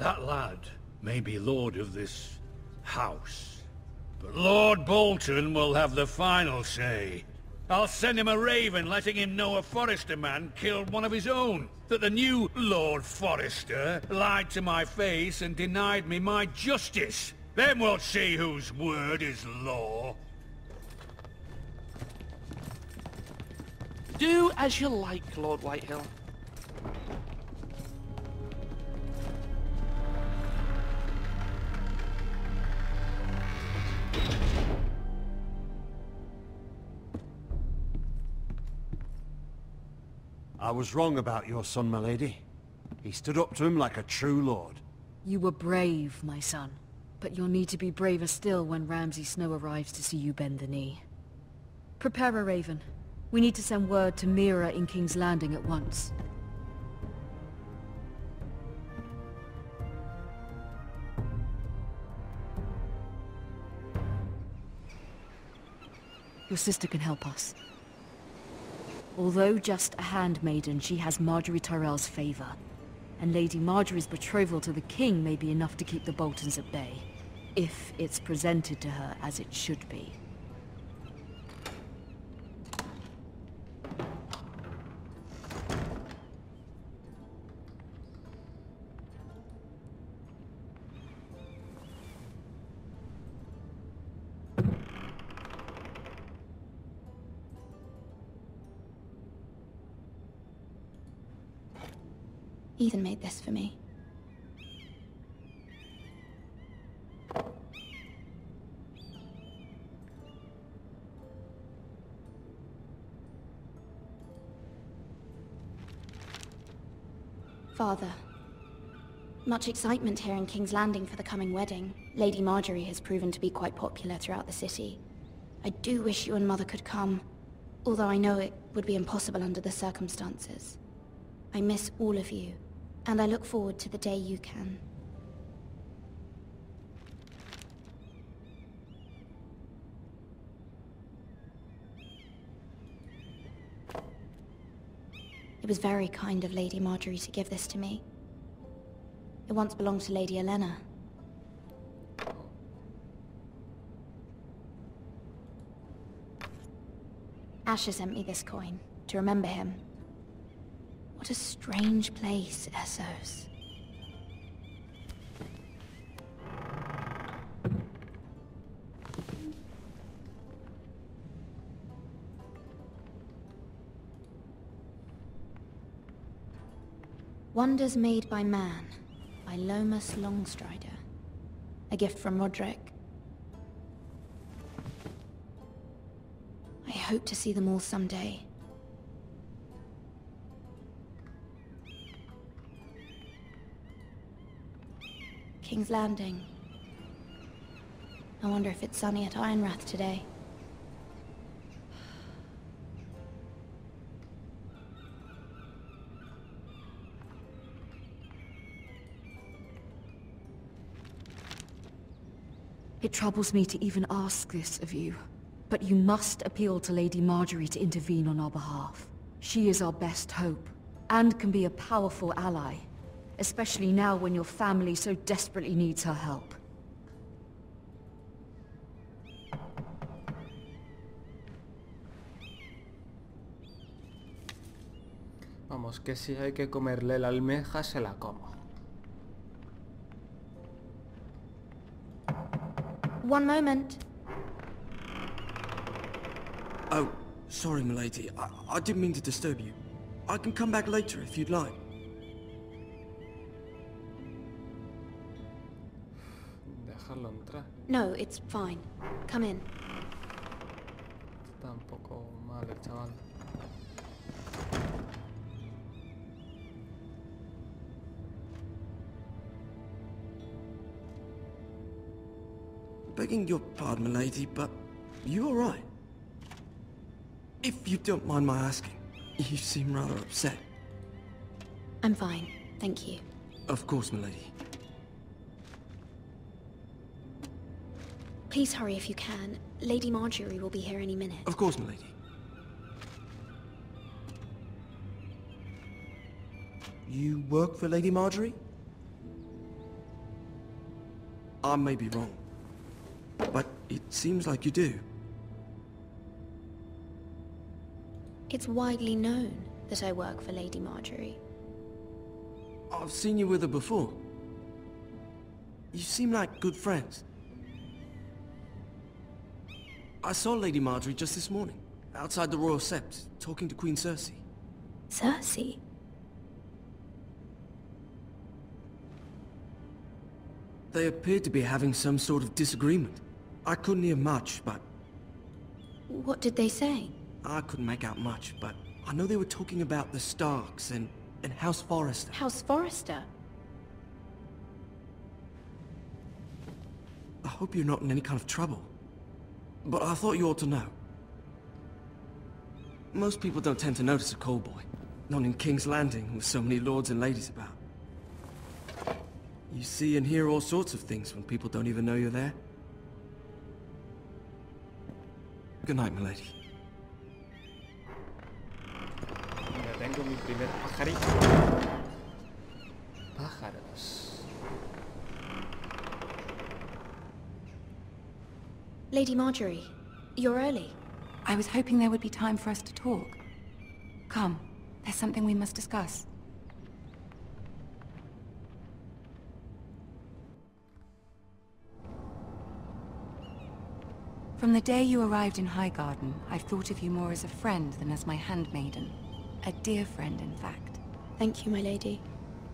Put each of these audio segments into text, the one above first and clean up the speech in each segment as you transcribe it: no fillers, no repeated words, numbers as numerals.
That lad may be lord of this house, but Lord Bolton will have the final say. I'll send him a raven letting him know a Forrester man killed one of his own. That the new Lord Forrester lied to my face and denied me my justice. Then we'll see whose word is law. Do as you like, Lord Whitehill. I was wrong about your son, my lady. He stood up to him like a true lord. You were brave, my son. But you'll need to be braver still when Ramsay Snow arrives to see you bend the knee. Prepare a raven. We need to send word to Mira in King's Landing at once. Your sister can help us. Although just a handmaiden, she has Marjorie Tyrell's favor. And Lady Marjorie's betrothal to the king may be enough to keep the Boltons at bay. If it's presented to her as it should be. Ethan made this for me. Father, much excitement here in King's Landing for the coming wedding. Lady Marjorie has proven to be quite popular throughout the city. I do wish you and Mother could come, although I know it would be impossible under the circumstances. I miss all of you, and I look forward to the day you can. It was very kind of Lady Marjorie to give this to me. It once belonged to Lady Elena. Asher sent me this coin, to remember him. What a strange place, Essos. Wonders Made by Man, by Lomas Longstrider. A gift from Roderick. I hope to see them all someday. King's Landing. I wonder if it's sunny at Ironrath today. It troubles me to even ask this of you, but you must appeal to Lady Marjorie to intervene on our behalf. She is our best hope, and can be a powerful ally, especially now when your family so desperately needs her help. Vamos, que si hay que comerle la almeja, se la como. One moment. Oh, sorry, milady. I didn't mean to disturb you. I can come back later if you'd like. Dejarlo entrar. No, it's fine. Come in. Está un poco mal el chaval. Begging your pardon, milady, but you all right? If you don't mind my asking, you seem rather upset. I'm fine, thank you. Of course, milady. Please hurry if you can. Lady Marjorie will be here any minute. Of course, milady. You work for Lady Marjorie? I may be wrong, but it seems like you do. It's widely known that I work for Lady Marjorie. I've seen you with her before. You seem like good friends. I saw Lady Marjorie just this morning, outside the Royal Sept, talking to Queen Cersei. Cersei? They appeared to be having some sort of disagreement. I couldn't hear much, but... What did they say? I couldn't make out much, but I know they were talking about the Starks and House Forrester. House Forrester? I hope you're not in any kind of trouble. But I thought you ought to know. Most people don't tend to notice a callboy. Not in King's Landing, with so many lords and ladies about. You see and hear all sorts of things when people don't even know you're there. Good night, milady. Ya tengo mi primer pajarito. Pájaros. Lady Marjorie, you're early. I was hoping there would be time for us to talk. Come, there's something we must discuss. From the day you arrived in Highgarden, I've thought of you more as a friend than as my handmaiden. A dear friend, in fact. Thank you, my lady.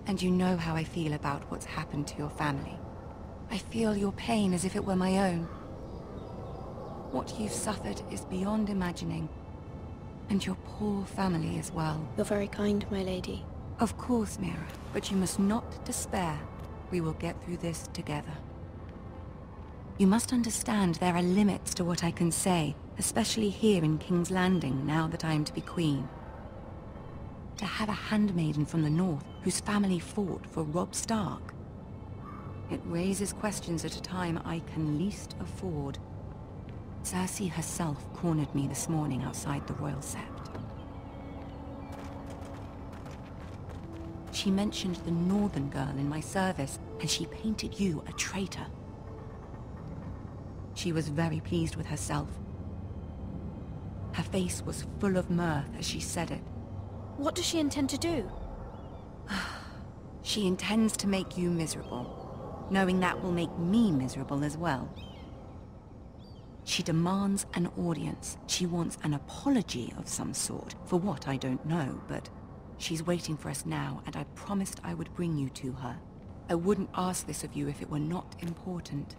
And you know how I feel about what's happened to your family. I feel your pain as if it were my own. What you've suffered is beyond imagining. And your poor family as well. You're very kind, my lady. Of course, Mira, but you must not despair. We will get through this together. You must understand there are limits to what I can say, especially here in King's Landing, now that I am to be queen. To have a handmaiden from the north whose family fought for Robb Stark. It raises questions at a time I can least afford. Cersei herself cornered me this morning outside the Royal Sept. She mentioned the northern girl in my service, and she painted you a traitor. She was very pleased with herself. Her face was full of mirth as she said it. What does she intend to do? She intends to make you miserable, knowing that will make me miserable as well. She demands an audience. She wants an apology of some sort. For what, I don't know, but she's waiting for us now, and I promised I would bring you to her. I wouldn't ask this of you if it were not important.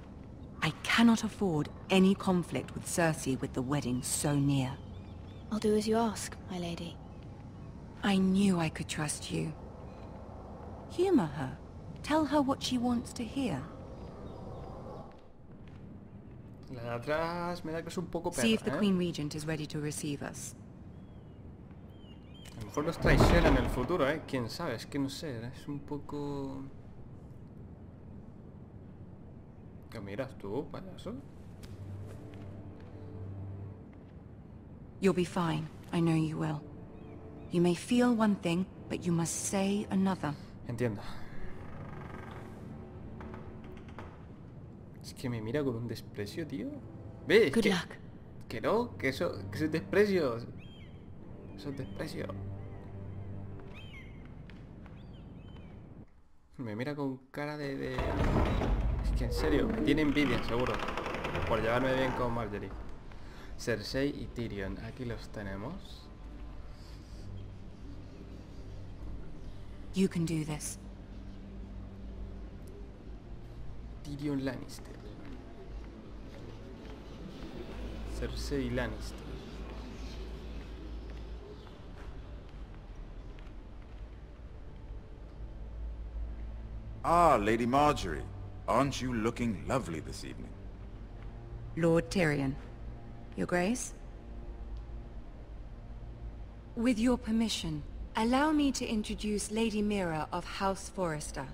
I cannot afford any conflict with Cersei with the wedding so near. I'll do as you ask, my lady. I knew I could trust you. Humor her. Tell her what she wants to hear. La de atrás me da que es un poco perra, See if the Queen Regent is ready to receive us. A lo mejor nos traiciona en el futuro, quién sabe, es que no sé, es un poco... ¿Qué miras tú, payaso? You'll be fine. I know you will. You may feel one thing, but you must say another. Entiendo. Es que me mira con un desprecio, tío. ¿Ves? Good luck. Que no, que eso es desprecio. Eso es desprecio. Me mira con cara de... Es que en serio, me tiene envidia, seguro. Por llevarme bien con Marjorie. Cersei y Tyrion, aquí los tenemos. You can do this. Tyrion Lannister. Cersei Lannister. Ah, Lady Marjorie. Aren't you looking lovely this evening? Lord Tyrion. Your Grace? With your permission, allow me to introduce Lady Mira of House Forrester.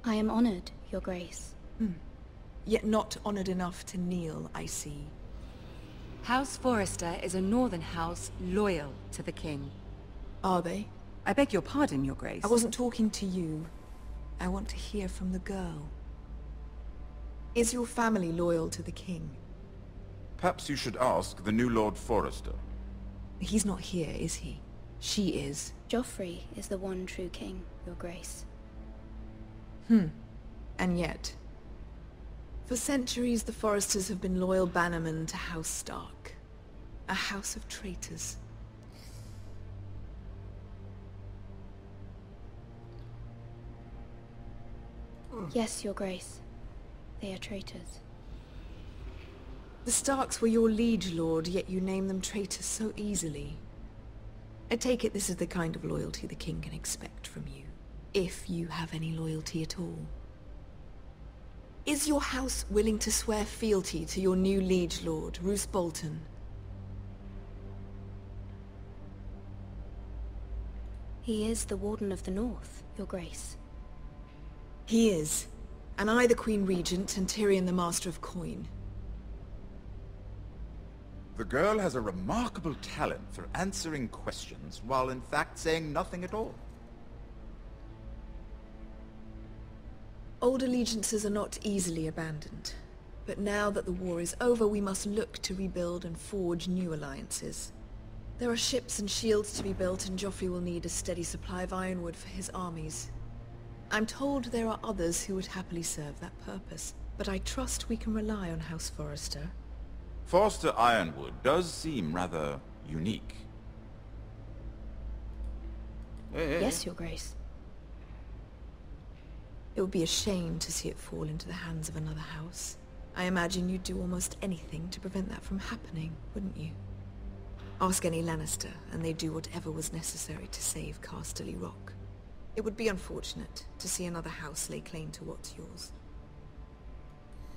I am honored, Your Grace. Yet not honored enough to kneel, I see. House Forrester is a northern house loyal to the king. Are they? I beg your pardon, Your Grace. I wasn't talking to you. I want to hear from the girl. Is your family loyal to the king? Perhaps you should ask the new Lord Forrester. He's not here, is he? She is. Joffrey is the one true king, Your Grace. And yet... For centuries, the Forresters have been loyal bannermen to House Stark. A house of traitors. Yes, Your Grace. They are traitors. The Starks were your liege lord, yet you name them traitors so easily. I take it this is the kind of loyalty the king can expect from you. If you have any loyalty at all. Is your house willing to swear fealty to your new liege lord, Roose Bolton? He is the Warden of the North, Your Grace. He is. And I the Queen Regent and Tyrion the Master of Coin. The girl has a remarkable talent for answering questions while in fact saying nothing at all. Old allegiances are not easily abandoned. But now that the war is over, we must look to rebuild and forge new alliances. There are ships and shields to be built, and Joffrey will need a steady supply of ironwood for his armies. I'm told there are others who would happily serve that purpose, but I trust we can rely on House Forrester. Forster Ironwood does seem rather unique. Yes, Your Grace. It would be a shame to see it fall into the hands of another house. I imagine you'd do almost anything to prevent that from happening, wouldn't you? Ask any Lannister, and they'd do whatever was necessary to save Casterly Rock. It would be unfortunate to see another house lay claim to what's yours.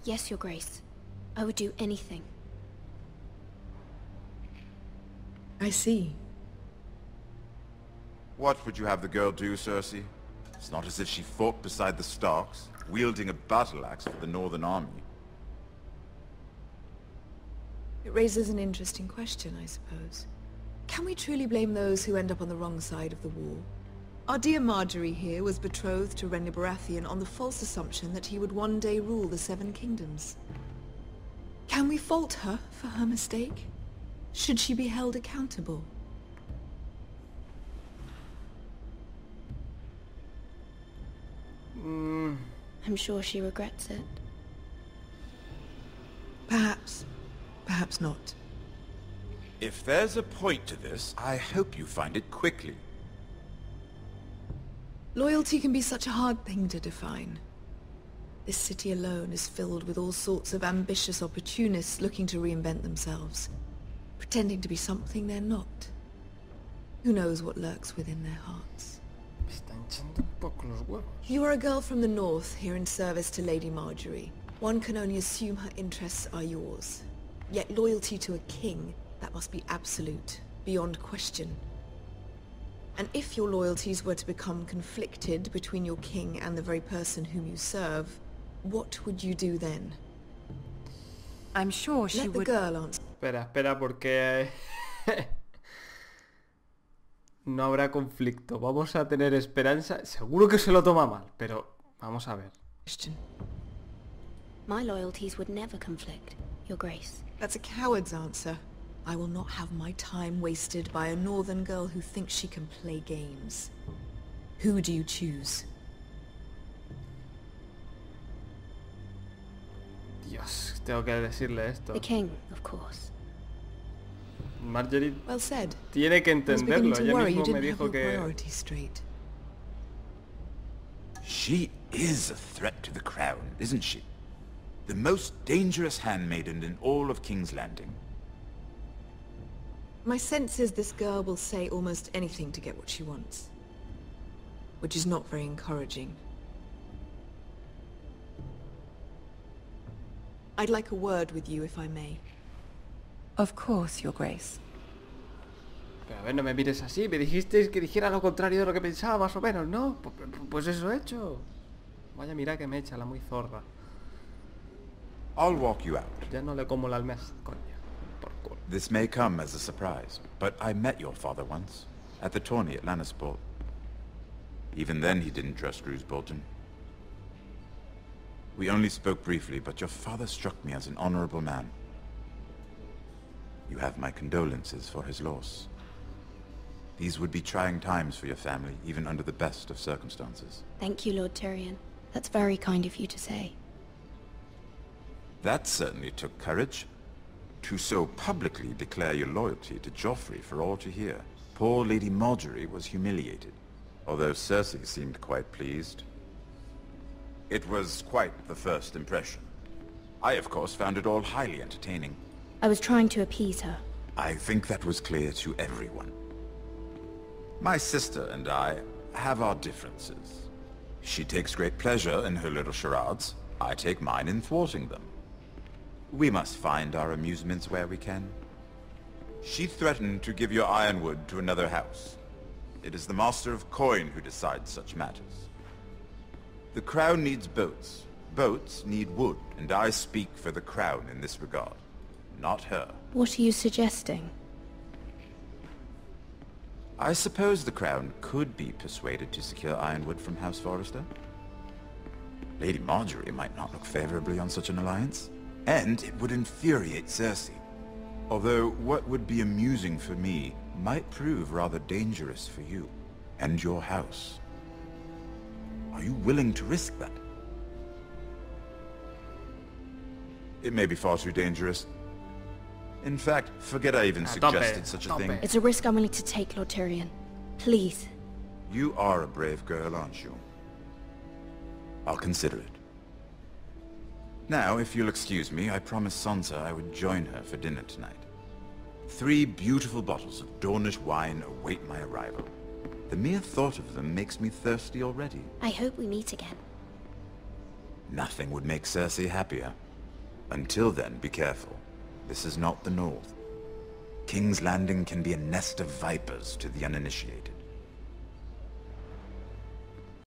Yes, Your Grace. I would do anything. I see. What would you have the girl do, Cersei? It's not as if she fought beside the Starks, wielding a battle axe for the Northern Army. It raises an interesting question, I suppose. Can we truly blame those who end up on the wrong side of the war? Our dear Marjorie here was betrothed to Renly Baratheon on the false assumption that he would one day rule the Seven Kingdoms. Can we fault her for her mistake? Should she be held accountable? I'm sure she regrets it. Perhaps. Perhaps not. If there's a point to this, I hope you find it quickly. Loyalty can be such a hard thing to define. This city alone is filled with all sorts of ambitious opportunists looking to reinvent themselves, pretending to be something they're not. Who knows what lurks within their hearts? Me están hinchando un poco los huevos. You are a girl from the north, here in service to Lady Marjorie. One can only assume her interests are yours. Yet loyalty to a king, that must be absolute, beyond question. And if your loyalties were to become conflicted between your king and the very person whom you serve, what would you do then? I'm sure she Let the would... girl answer. Espera, porque... no habrá conflicto. Vamos a tener esperanza. Seguro que se lo toma mal, pero vamos a ver. My loyalties would never conflict, Your Grace. That's a coward's answer. I will not have my time wasted by a northern girl who thinks she can play games. Who do you choose? Dios, tengo que decirle esto. The king, of course. Marjorie Well said. tiene que I was entenderlo. beginning to Ella worry you mismo me didn't have dijo your que... priorities straight. She is a threat to the crown, isn't she? The most dangerous handmaiden in all of King's Landing. My sense is this girl will say almost anything to get what she wants. Which is not very encouraging. I'd like a word with you, if I may. Of course, Your Grace. Pero a ver, no me mires así. Me dijisteis que dijera lo contrario de lo que pensaba, más o menos, ¿no? Pues eso he hecho. Vaya, mira que me echa la muy zorra. I'll walk you out. Ya no le como la almeja, coño. Por culo. This may come as a surprise, but I met your father once, at the tourney at Lannisport. Even then he didn't trust Roose Bolton. We only spoke briefly, but your father struck me as an honorable man. You have my condolences for his loss. These would be trying times for your family, even under the best of circumstances. Thank you, Lord Tyrion. That's very kind of you to say. That certainly took courage. To so publicly declare your loyalty to Joffrey for all to hear. Poor Lady Marjorie was humiliated, although Cersei seemed quite pleased. It was quite the first impression. I, of course, found it all highly entertaining. I was trying to appease her. I think that was clear to everyone. My sister and I have our differences. She takes great pleasure in her little charades. I take mine in thwarting them. We must find our amusements where we can. She threatened to give your ironwood to another house. It is the Master of Coin who decides such matters. The Crown needs boats. Boats need wood, and I speak for the Crown in this regard, not her. What are you suggesting? I suppose the Crown could be persuaded to secure ironwood from House Forrester. Lady Marjorie might not look favorably on such an alliance, and it would infuriate Cersei. Although what would be amusing for me might prove rather dangerous for you and your house. Are you willing to risk that? It may be far too dangerous. In fact, forget I even suggested such a thing. It's a risk I'm willing to take, Lord Tyrion. Please. You are a brave girl, aren't you? I'll consider it. Now, if you'll excuse me, I promised Sansa I would join her for dinner tonight. 3 beautiful bottles of Dornish wine await my arrival. The mere thought of them makes me thirsty already. I hope we meet again. Nothing would make Cersei happier. Until then, be careful. This is not the North. King's Landing can be a nest of vipers to the uninitiated.